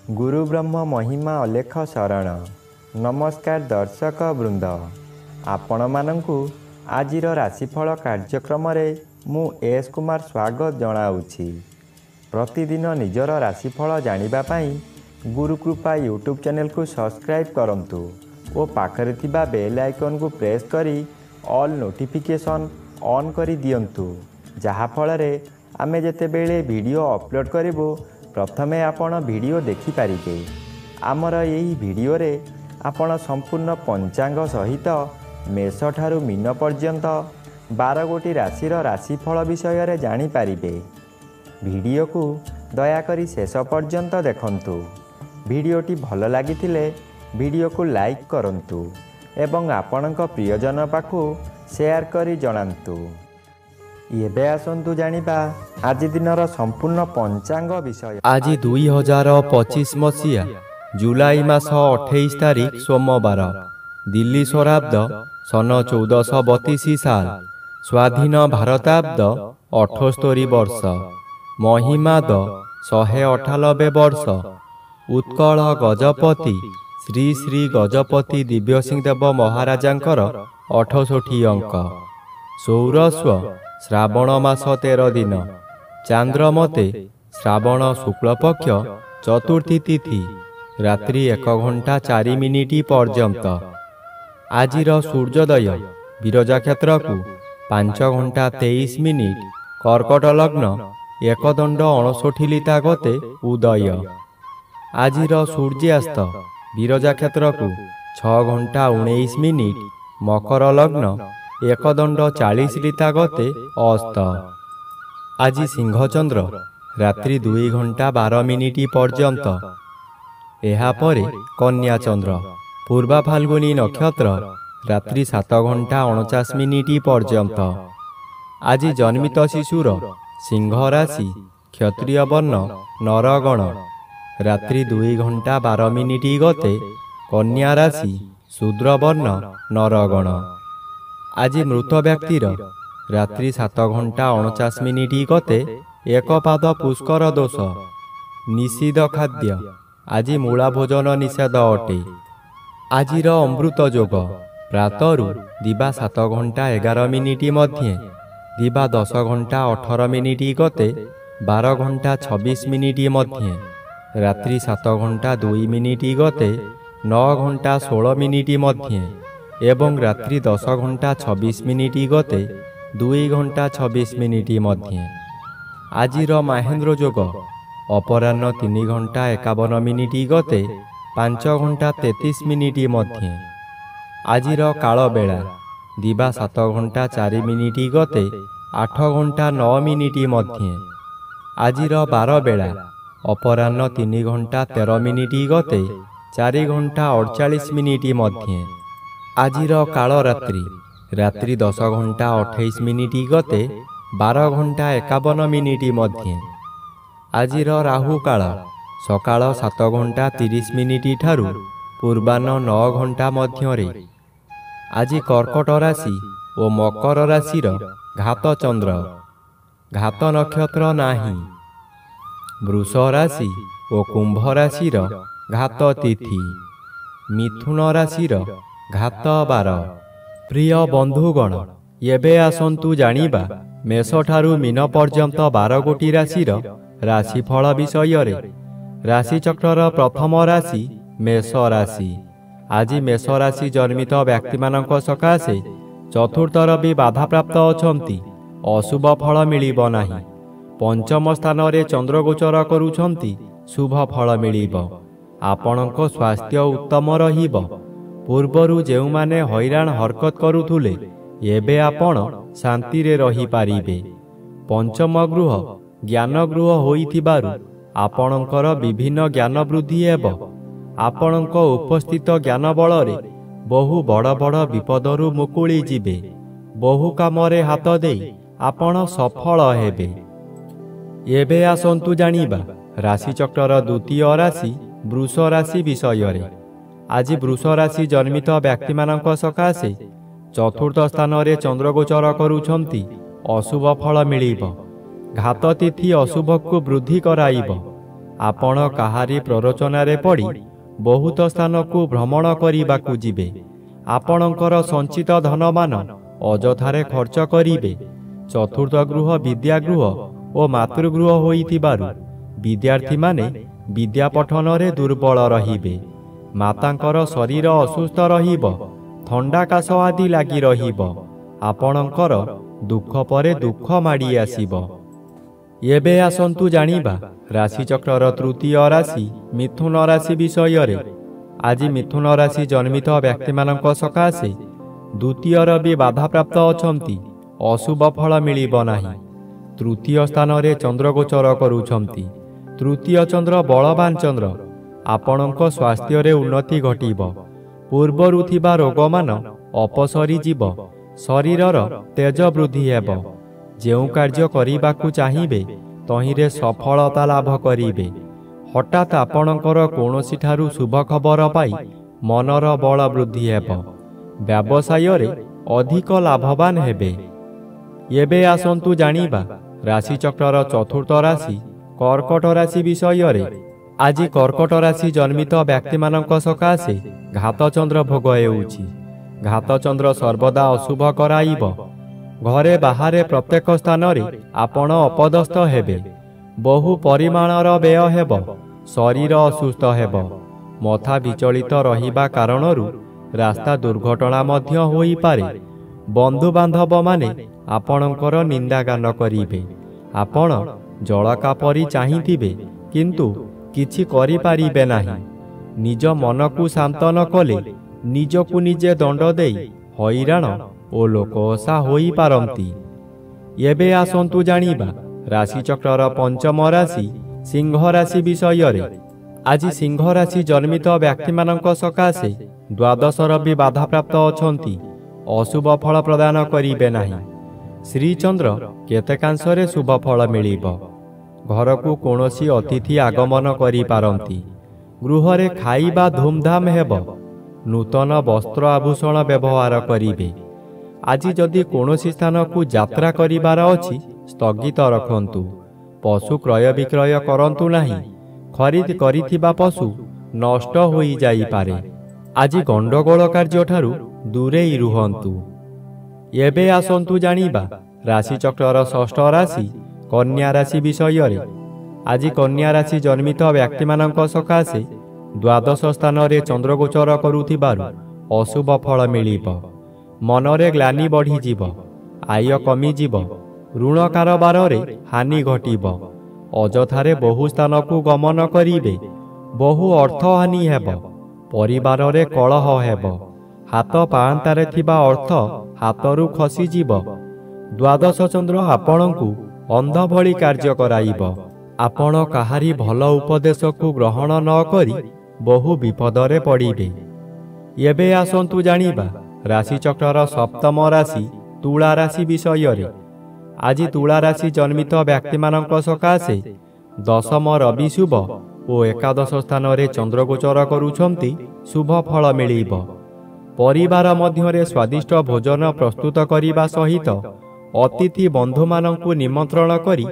गुरु ब्रह्म महिमा अलेख शरण। नमस्कार दर्शक वृंद, आपण मानंकु आजिर राशिफल कार्यक्रम रे मु एस कुमार स्वागत जनाऊछि। प्रतिदिन निजर राशिफल जानिबा पई गुरुकृपा यूट्यूब चैनल को सब्सक्राइब करंतु और पाखरे थिबा बेल आइकन को प्रेस करी ऑल नोटिफिकेशन ऑन करी दियंतु, जहा फल रे आमे जेते बेले वीडियो अपलोड करिवो प्रथमे आपण वीडियो देखि पारिबे। आमर यही वीडियो रे आपण संपूर्ण पंचांग सहित मेष ठारू मीन पर्यंत 12 गोटी राशिर राशिफल विषय रे जानि पारिबे। वीडियो को दया करी शेष पर्यंत देखंतु। वीडियोटी भल लागिथिले वीडियो को लाइक करंतु एवं आपणक प्रियजन पाखु शेयर करी जणांतु। एबे आसंतु जानिबा आज दिनर संपूर्ण पंचांग विषय। आज 2025 मसीहा जुलाई मास 28 तारिख सोमवार, दिल्ली स्वराब्द सन 1432 साल, स्वाधीन भारताब्द 78 वर्ष, महिमाद 198 वर्ष, उत्कल गजपति श्री श्री गजपति दिव्यसिंह देव महाराजांकर 68 अंक, सौरस्व श्रावण मास 13 दिन, चांद्रमते श्रावण शुक्लपक्ष चतुर्थी तिथि, रात्रि 1 घंटा 4 मिनिट पर्यंत। आजिर सूर्योदय विरजा क्षेत्र को 5 घंटा 23 मिनिट, कर्कट लग्न 1 दंड 59 लिता गते उदय। आजिर सूर्यास्त विरजा क्षेत्र को 6 घंटा 19 मिनिट, मकर लग्न 1 दंड 40 लिता गते अस्त। आज सिंहचंद्र रात्रि 2 घंटा 12 मिनिट पर्यंत। एहा परे कन्या चंद्र पूर्वा फाल्गुनी नक्षत्र रात्रि 7 घंटा 49 मिनिट पर्यंत। आज जन्मित शिशुर सिंह राशि क्षत्रिय वर्ण नरगण रात्रि 2 घंटा 12 मिनिट गते, कन्या राशि शूद्र वर्ण नरगण। आज मृत व्यक्तिर रात्रि 7 घंटा 49 मिनिट गते, एक पाद पुष्कर दोष। निषिद्ध खाद्य आज मूला भोजन निषेध अटे। आजिर अमृत योग प्रातरु दिबा 7 घंटा 11 मिनिट मध्ये, दिबा 10 घंटा 18 मिनिट गते 12 घंटा 26 मिनिट मध्ये, रात्रि 7 घंटा 2 मिनिट गते 9 घंटा 16 मिनिट मध्ये एवं रात्रि 10 घंटा 26 मिनिट गते 2 घंटा 26 मिनिट मध्ये। आजिर महेंद्र योग अपराह्न 3 घंटा 51 मिनिट गते 5 घंटा 33 मिनिट मध्ये। आजिर काल बेला दिबा 7 घंटा 4 मिनिट गते 8 घंटा 9 मिनिट मध्ये। आजिर बार बेला अपराह्न 3 घंटा 13 मिनिट गते 4 घंटा 48 मिनिट मध्ये। आजिर काल रात्रि रात्रि 10 घंटा 28 मिनिट गते 12 घंटा 51 मिनिट मध्ये। आजिर राहु काल सकाळ 7 घंटा 30 मिनिट ठारू पूर्वाह्न 9 घंटा मध्यरे। आज कर्कट राशि और मकर राशिर घात चंद्र, घात नक्षत्र नाही। वृष राशि और कुंभ राशिर घात तिथि, मिथुन राशिर घात 12। प्रिय बंधुगण, एबे आसंतु जानिबा मेष ठारू मीन पर्यंत 12 गोटी राशिर राशिफल विषय रे। राशि चक्रर प्रथम राशि मेष राशि। आज मेष राशि जन्मित व्यक्ति मानक सकाशे चतुर्थर भी बाधा प्राप्त अछंती, अशुभ फल मिलिब नाही। पंचम स्थान रे चंद्र गोचर करूछंती, शुभ फल मिलिब। आपणक स्वास्थ्य उत्तम रहिब। पूर्वरु जेउ माने हैरान हरकत करूथुले एबे आपण शांति रे रही पारिबे। पंचम गृह ज्ञान गृह होइथिबारु आपणकर विभिन्न ज्ञान वृद्धि हेब। आपणक उपस्थित ज्ञान बलरे बहु बड़ बड़ विपदरु मुकुली जिबे। बहु कामरे हाथ देई आपण सफल हेबे। एबे आसंतु जानिबा राशि चक्रर द्वितीय राशि वृष राशि विषय रे। ଆଜି ବୃଷ ରାଶି ଜନ୍ମିତ ବ୍ୟକ୍ତିମାନଙ୍କ ସକାଶେ ଚତୁର୍ଥ ସ୍ଥାନରେ ଚନ୍ଦ୍ରଗୋଚର କରୁଛନ୍ତି। ଅଶୁଭ ଫଳ ମିଳିବ। ଘାତ ତିଥି ଅଶୁଭକୁ ବୃଦ୍ଧି କରାଇବ। ଆପଣ କାହାରି ପ୍ରରୋଚନାରେ ପଡ଼ି ବହୁତ ସ୍ଥାନକୁ ଭ୍ରମଣ କରିବାକୁ ଯିବେ। ଆପଣଙ୍କର ସଞ୍ଚିତ ଧନମାନ ଅଯଥାରେ ଖର୍ଚ୍ଚ କରିବେ। ଚତୁର୍ଥ ଗୃହ ବିଦ୍ୟାଗୃହ ଓ ମାତୃଗୃହ ହୋଇଥିବାରୁ ବିଦ୍ୟାର୍ଥୀମାନେ ବିଦ୍ୟା ପଠନରେ ଦୁର୍ବଳ ରହିବେ। ମାତାଙ୍କର ଶରୀର ଅସୁସ୍ଥ ରହିବ। ଥଣ୍ଡା କାଶ ଆଦି ଲାଗି ରହିବ। ଆପଣଙ୍କର ଦୁଃଖ ପରେ ଦୁଃଖ ମାଡ଼ି ଆସିବ। ଏବେ ଆସନ୍ତୁ ଜାଣିବା ରାଶିଚକ୍ରର ତୃତୀୟ ରାଶି ମିଥୁନ ରାଶି ବିଷୟରେ। ଆଜି ମିଥୁନ ରାଶି ଜନ୍ମିତ ବ୍ୟକ୍ତିମାନଙ୍କ ସକାଶେ ଦ୍ୱିତୀୟ ରବି ବାଧାପ୍ରାପ୍ତ ଅଛନ୍ତି। ଅଶୁଭ ଫଳ ମିଳିବ ନାହିଁ। ତୃତୀୟ ସ୍ଥାନରେ ଚନ୍ଦ୍ରଗୋଚର କରୁଛନ୍ତି। ତୃତୀୟ ଚନ୍ଦ୍ର ବଳବାନ ଚନ୍ଦ୍ର। ଆପଣଙ୍କ ସ୍ୱାସ୍ଥ୍ୟରେ ଉନ୍ନତି ଘଟିବ। ପୂର୍ବରୁ ଥିବା ରୋଗମାନ ଅପସରି ଯିବ। ଶରୀରର ତେଜ ବୃଦ୍ଧି ହେବ। ଯେଉଁ କାର୍ଯ୍ୟ କରିବାକୁ ଚାହିଁବେ ତହିଁରେ ସଫଳତା ଲାଭ କରିବେ। ହଠାତ୍ ଆପଣଙ୍କର କୌଣସିଠାରୁ ଶୁଭ ଖବର ପାଇ ମନର ବଳ ବୃଦ୍ଧି ହେବ। ବ୍ୟବସାୟରେ ଅଧିକ ଲାଭବାନ ହେବେ। ଏବେ ଆସନ୍ତୁ ଜାଣିବା ରାଶିଚକ୍ରର ଚତୁର୍ଥ ରାଶି କର୍କଟ ରାଶି ବିଷୟରେ। ଆଜି କର୍କଟ ରାଶି ଜନ୍ମିତ ବ୍ୟକ୍ତିମାନଙ୍କ ସକାଶେ ଘାତଚନ୍ଦ୍ର ଭୋଗ ହେଉଛି। ଘାତଚନ୍ଦ୍ର ସର୍ବଦା ଅଶୁଭ କରାଇବ। ଘରେ ବାହାରେ ପ୍ରତ୍ୟେକ ସ୍ଥାନରେ ଆପଣ ଅପଦସ୍ଥ ହେବେ। ବହୁ ପରିମାଣର ବ୍ୟୟ ହେବ। ଶରୀର ଅସୁସ୍ଥ ହେବ। ମଥା ବିଚଳିତ ରହିବା କାରଣରୁ ରାସ୍ତା ଦୁର୍ଘଟଣା ମଧ୍ୟ ହୋଇପାରେ। ବନ୍ଧୁବାନ୍ଧବମାନେ ଆପଣଙ୍କର ନିନ୍ଦାଗାନ କରିବେ। ଆପଣ ଜଳକା ପରି ଚାହିଁଥିବେ କିନ୍ତୁ କିଛି କରିପାରିବେ ନାହିଁ। ନିଜ ମନକୁ ଶାନ୍ତ ନ କଲେ ନିଜକୁ ନିଜେ ଦଣ୍ଡ ଦେଇ ହଇରାଣ ଓ ଲୋକହସା ହୋଇପାରନ୍ତି। ଏବେ ଆସନ୍ତୁ ଜାଣିବା ରାଶିଚକ୍ରର ପଞ୍ଚମ ରାଶି ସିଂହ ରାଶି ବିଷୟରେ। ଆଜି ସିଂହ ରାଶି ଜନ୍ମିତ ବ୍ୟକ୍ତିମାନଙ୍କ ସକାଶେ ଦ୍ୱାଦଶ ରବି ବାଧାପ୍ରାପ୍ତ ଅଛନ୍ତି। ଅଶୁଭ ଫଳ ପ୍ରଦାନ କରିବେ ନାହିଁ। ଶ୍ରୀଚନ୍ଦ୍ର କେତେକାଂଶରେ ଶୁଭ ଫଳ ମିଳିବ। ଘରକୁ କୌଣସି ଅତିଥି ଆଗମନ କରିପାରନ୍ତି। ଗୃହରେ ଖାଇବା ଧୁମଧାମ ହେବ। ନୂତନ ବସ୍ତ୍ର ଆଭୂଷଣ ବ୍ୟବହାର କରିବେ। ଆଜି ଯଦି କୌଣସି ସ୍ଥାନକୁ ଯାତ୍ରା କରିବାର ଅଛି ସ୍ଥଗିତ ରଖନ୍ତୁ। ପଶୁ କ୍ରୟ ବିକ୍ରୟ କରନ୍ତୁ ନାହିଁ। ଖରିଦ କରିଥିବା ପଶୁ ନଷ୍ଟ ହୋଇଯାଇପାରେ। ଆଜି ଗଣ୍ଡଗୋଳ କାର୍ଯ୍ୟଠାରୁ ଦୂରେଇ ରୁହନ୍ତୁ। ଏବେ ଆସନ୍ତୁ ଜାଣିବା ରାଶିଚକ୍ରର ଷଷ୍ଠ ରାଶି କନ୍ୟା ରାଶି ବିଷୟରେ। ଆଜି କନ୍ୟା ରାଶି ଜନ୍ମିତ ବ୍ୟକ୍ତିମାନଙ୍କ ସକାଶେ ଦ୍ୱାଦଶ ସ୍ଥାନରେ ଚନ୍ଦ୍ରଗୋଚର କରୁଥିବାରୁ ଅଶୁଭ ଫଳ ମିଳିବ। ମନରେ ଗ୍ଲାନି ବଢ଼ିଯିବ। ଆୟ କମିଯିବ। ଋଣ କାରବାରରେ ହାନି ଘଟିବ। ଅଯଥାରେ ବହୁ ସ୍ଥାନକୁ ଗମନ କରିବେ। ବହୁ ଅର୍ଥହାନି ହେବ। ପରିବାରରେ କଳହ ହେବ। ହାତ ପାଆନ୍ତାରେ ଥିବା ଅର୍ଥ ହାତରୁ ଖସିଯିବ। ଦ୍ୱାଦଶ ଚନ୍ଦ୍ର ଆପଣଙ୍କୁ ଅନ୍ଧ ଭଳି କାର୍ଯ୍ୟ କରାଇବ। ଆପଣ କାହାରି ଭଲ ଉପଦେଶକୁ ଗ୍ରହଣ ନ କରି ବହୁ ବିପଦରେ ପଡ଼ିବେ। ଏବେ ଆସନ୍ତୁ ଜାଣିବା ରାଶିଚକ୍ରର ସପ୍ତମ ରାଶି ତୁଳା ରାଶି ବିଷୟରେ। ଆଜି ତୁଳା ରାଶି ଜନ୍ମିତ ବ୍ୟକ୍ତିମାନଙ୍କ ସକାଶେ ଦଶମ ରବି ଶୁଭ ଓ ଏକାଦଶ ସ୍ଥାନରେ ଚନ୍ଦ୍ରଗୋଚର କରୁଛନ୍ତି। ଶୁଭ ଫଳ ମିଳିବ। ପରିବାର ମଧ୍ୟରେ ସ୍ୱାଦିଷ୍ଟ ଭୋଜନ ପ୍ରସ୍ତୁତ କରିବା ସହିତ ଅତିଥି ବନ୍ଧୁମାନଙ୍କୁ ନିମନ୍ତ୍ରଣ କରି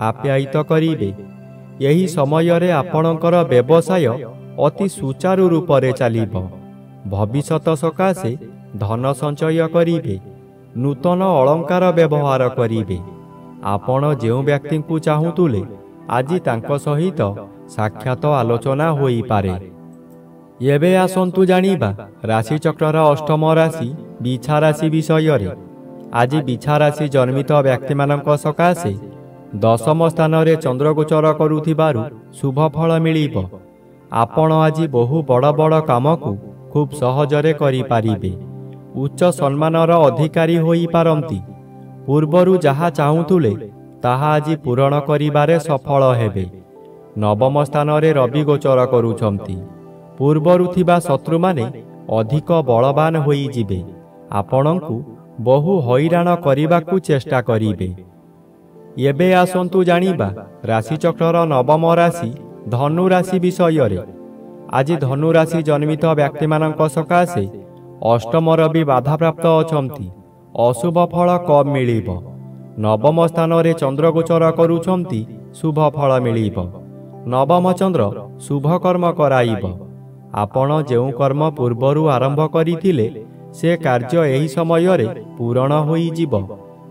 ଆପ୍ୟାୟିତ କରିବେ। ଏହି ସମୟରେ ଆପଣଙ୍କର ବ୍ୟବସାୟ ଅତି ସୁଚାରୁ ରୂପରେ ଚାଲିବ। ଭବିଷ୍ୟତ ସକାଶେ ଧନ ସଞ୍ଚୟ କରିବେ। ନୂତନ ଅଳଙ୍କାର ବ୍ୟବହାର କରିବେ। ଆପଣ ଯେଉଁ ବ୍ୟକ୍ତିଙ୍କୁ ଚାହୁଁଥିଲେ ଆଜି ତାଙ୍କ ସହିତ ସାକ୍ଷାତ ଆଲୋଚନା ହୋଇପାରେ। ଏବେ ଆସନ୍ତୁ ଜାଣିବା ରାଶିଚକ୍ରର ଅଷ୍ଟମ ରାଶି ବିଛା ରାଶି ବିଷୟରେ। ଆଜି ବିଛା ରାଶି ଜନ୍ମିତ ବ୍ୟକ୍ତିମାନଙ୍କ ସକାଶେ ଦଶମ ସ୍ଥାନରେ ଚନ୍ଦ୍ରଗୋଚର କରୁଥିବାରୁ ଶୁଭ ଫଳ ମିଳିବ। ଆପଣ ଆଜି ବହୁ ବଡ଼ ବଡ଼ କାମକୁ ଖୁବ୍ ସହଜରେ କରିପାରିବେ। ଉଚ୍ଚ ସମ୍ମାନର ଅଧିକାରୀ ହୋଇପାରନ୍ତି। ପୂର୍ବରୁ ଯାହା ଚାହୁଁଥିଲେ ତାହା ଆଜି ପୂରଣ କରିବାରେ ସଫଳ ହେବେ। ନବମ ସ୍ଥାନରେ ରବି ଗୋଚର କରୁଛନ୍ତି। ପୂର୍ବରୁ ଥିବା ଶତ୍ରୁମାନେ ଅଧିକ ବଳବାନ ହୋଇଯିବେ। ଆପଣଙ୍କୁ ବହୁ ହଇରାଣ କରିବାକୁ ଚେଷ୍ଟା କରିବେ। ଏବେ ଆସନ୍ତୁ ଜାଣିବା ରାଶିଚକ୍ରର ନବମ ରାଶି ଧନୁ ରାଶି ବିଷୟରେ। ଆଜି ଧନୁ ରାଶି ଜନ୍ମିତ ବ୍ୟକ୍ତିମାନଙ୍କ ସକାଶେ ଅଷ୍ଟମର ବି ବାଧାପ୍ରାପ୍ତ ଅଛନ୍ତି। ଅଶୁଭ ଫଳ କମ୍ ମିଳିବ। ନବମ ସ୍ଥାନରେ ଚନ୍ଦ୍ର ଗୋଚର କରୁଛନ୍ତି, ଶୁଭ ଫଳ ମିଳିବ। ନବମ ଚନ୍ଦ୍ର ଶୁଭ କର୍ମ କରାଇବ। ଆପଣ ଯେଉଁ କର୍ମ ପୂର୍ବରୁ ଆରମ୍ଭ କରିଥିଲେ ସେ କାର୍ଯ୍ୟ ଏହି ସମୟରେ ପୂରଣ ହୋଇଯିବ।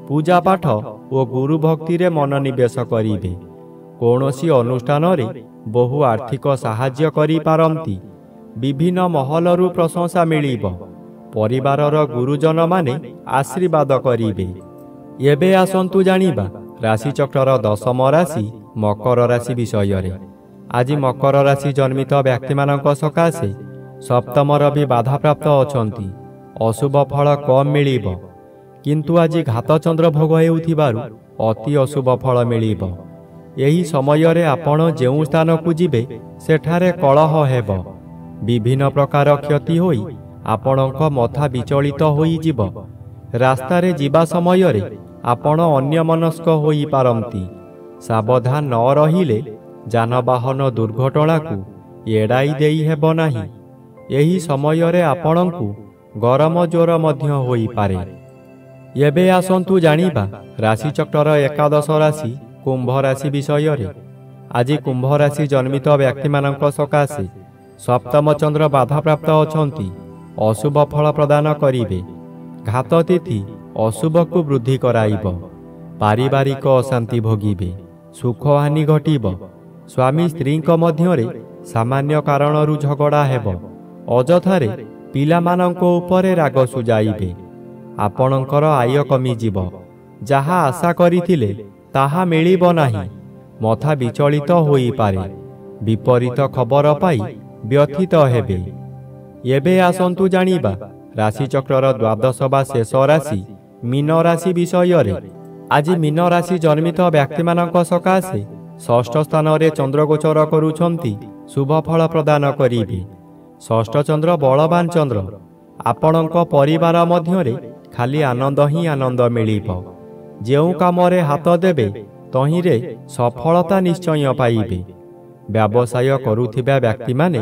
ପୂଜାପାଠ ଓ ଗୁରୁ ଭକ୍ତିରେ ମନୋନିବେଶ କରିବେ। କୌଣସି ଅନୁଷ୍ଠାନରେ ବହୁ ଆର୍ଥିକ ସାହାଯ୍ୟ କରିପାରନ୍ତି। ବିଭିନ୍ନ ମହଲରୁ ପ୍ରଶଂସା ମିଳିବ। ପରିବାରର ଗୁରୁଜନମାନେ ଆଶୀର୍ବାଦ କରିବେ। ଏବେ ଆସନ୍ତୁ ଜାଣିବା ରାଶିଚକ୍ରର ଦଶମ ରାଶି ମକର ରାଶି ବିଷୟରେ। ଆଜି ମକର ରାଶି ଜନ୍ମିତ ବ୍ୟକ୍ତିମାନଙ୍କ ସକାଶେ ସପ୍ତମର ବି ବାଧାପ୍ରାପ୍ତ ଅଛନ୍ତି। ଅଶୁଭ ଫଳ କମ୍ ମିଳିବ। କିନ୍ତୁ ଆଜି ଘାତଚନ୍ଦ୍ର ଭୋଗ ହେଉଥିବାରୁ ଅତି ଅଶୁଭ ଫଳ ମିଳିବ। ଏହି ସମୟରେ ଆପଣ ଯେଉଁ ସ୍ଥାନକୁ ଯିବେ ସେଠାରେ କଳହ ହେବ। ବିଭିନ୍ନ ପ୍ରକାର କ୍ଷତି ହୋଇ ଆପଣଙ୍କ ମଥା ବିଚଳିତ ହୋଇଯିବ। ରାସ୍ତାରେ ଯିବା ସମୟରେ ଆପଣ ଅନ୍ୟମନସ୍କ ହୋଇପାରନ୍ତି। ସାବଧାନ ନ ରହିଲେ ଯାନବାହନ ଦୁର୍ଘଟଣାକୁ ଏଡ଼ାଇ ଦେଇ ହେବ ନାହିଁ। ଏହି ସମୟରେ ଆପଣଙ୍କୁ ଗରମ ଜ୍ୱର ମଧ୍ୟ ହୋଇପାରେ। ଏବେ ଆସନ୍ତୁ ଜାଣିବା ରାଶିଚକ୍ରର ଏକାଦଶ ରାଶି କୁମ୍ଭ ରାଶି ବିଷୟରେ। ଆଜି କୁମ୍ଭ ରାଶି ଜନ୍ମିତ ବ୍ୟକ୍ତିମାନଙ୍କ ସକାଶେ ସପ୍ତମ ଚନ୍ଦ୍ର ବାଧାପ୍ରାପ୍ତ ଅଛନ୍ତି। ଅଶୁଭ ଫଳ ପ୍ରଦାନ କରିବେ। ଘାତ ତିଥି ଅଶୁଭକୁ ବୃଦ୍ଧି କରାଇବ। ପାରିବାରିକ ଅଶାନ୍ତି ଭୋଗିବେ। ସୁଖହାନି ଘଟିବ। ସ୍ୱାମୀ ସ୍ତ୍ରୀଙ୍କ ମଧ୍ୟରେ ସାମାନ୍ୟ କାରଣରୁ ଝଗଡ଼ା ହେବ। ଅଯଥାରେ ପିଲାମାନଙ୍କ ଉପରେ ରାଗ ସୁଜାଇବେ। ଆପଣଙ୍କର ଆୟ କମିଯିବ। ଯାହା ଆଶା କରିଥିଲେ ତାହା ମିଳିବ ନାହିଁ। ମଥା ବିଚଳିତ ହୋଇପାରେ। ବିପରୀତ ଖବର ପାଇ ବ୍ୟଥିତ ହେବେ। ଏବେ ଆସନ୍ତୁ ଜାଣିବା ରାଶିଚକ୍ରର ଦ୍ୱାଦଶ ବା ଶେଷ ରାଶି ମୀନ ରାଶି ବିଷୟରେ। ଆଜି ମୀନ ରାଶି ଜନ୍ମିତ ବ୍ୟକ୍ତିମାନଙ୍କ ସକାଶେ ଷଷ୍ଠ ସ୍ଥାନରେ ଚନ୍ଦ୍ରଗୋଚର କରୁଛନ୍ତି, ଶୁଭ ଫଳ ପ୍ରଦାନ କରିବେ। ଷଷ୍ଠ ଚନ୍ଦ୍ର ବଳବାନ ଚନ୍ଦ୍ର। ଆପଣଙ୍କ ପରିବାର ମଧ୍ୟରେ ଖାଲି ଆନନ୍ଦ ହିଁ ଆନନ୍ଦ ମିଳିବ। ଯେଉଁ କାମରେ ହାତ ଦେବେ ତହିଁରେ ସଫଳତା ନିଶ୍ଚୟ ପାଇବେ। ବ୍ୟବସାୟ କରୁଥିବା ବ୍ୟକ୍ତିମାନେ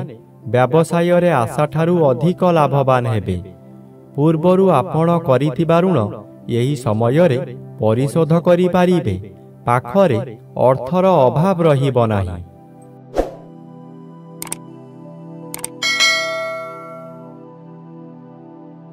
ବ୍ୟବସାୟରେ ଆଶାଠାରୁ ଅଧିକ ଲାଭବାନ ହେବେ। ପୂର୍ବରୁ ଆପଣ କରିଥିବା ଋଣ ଏହି ସମୟରେ ପରିଶୋଧ କରିପାରିବେ। ପାଖରେ ଅର୍ଥର ଅଭାବ ରହିବ ନାହିଁ।